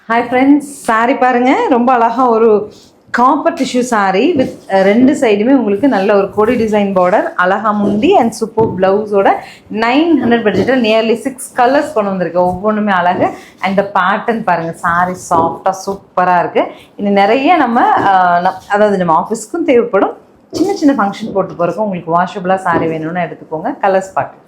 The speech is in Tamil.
ஹாய் ஃப்ரெண்ட்ஸ், சாரி பாருங்கள். ரொம்ப அழகாக ஒரு காப்பர் டிஷ்யூ சாரீ வித் ரெண்டு சைடுமே உங்களுக்கு நல்ல ஒரு கொடி டிசைன் பார்டர், அழகா முந்தி அண்ட் சூப்பர் ப்ளவுஸோட 900 பட்ஜெட்டில் நியர்லி 6 கலர்ஸ் கொண்டு வந்திருக்கு. ஒவ்வொன்றுமே அழகு. அண்ட் பேட்டர்ன் பாருங்கள், சாரீ சாஃப்டாக சூப்பராக இருக்குது. இன்னும் நிறைய அதாவது நம்ம ஆஃபீஸ்க்கும் தேவைப்படும். சின்ன சின்ன ஃபங்க்ஷன் போட்டு போகிறக்கும் உங்களுக்கு வாஷபிளாக சாரீ வேணும்னு எடுத்துக்கோங்க. கலர்ஸ் பார்க்க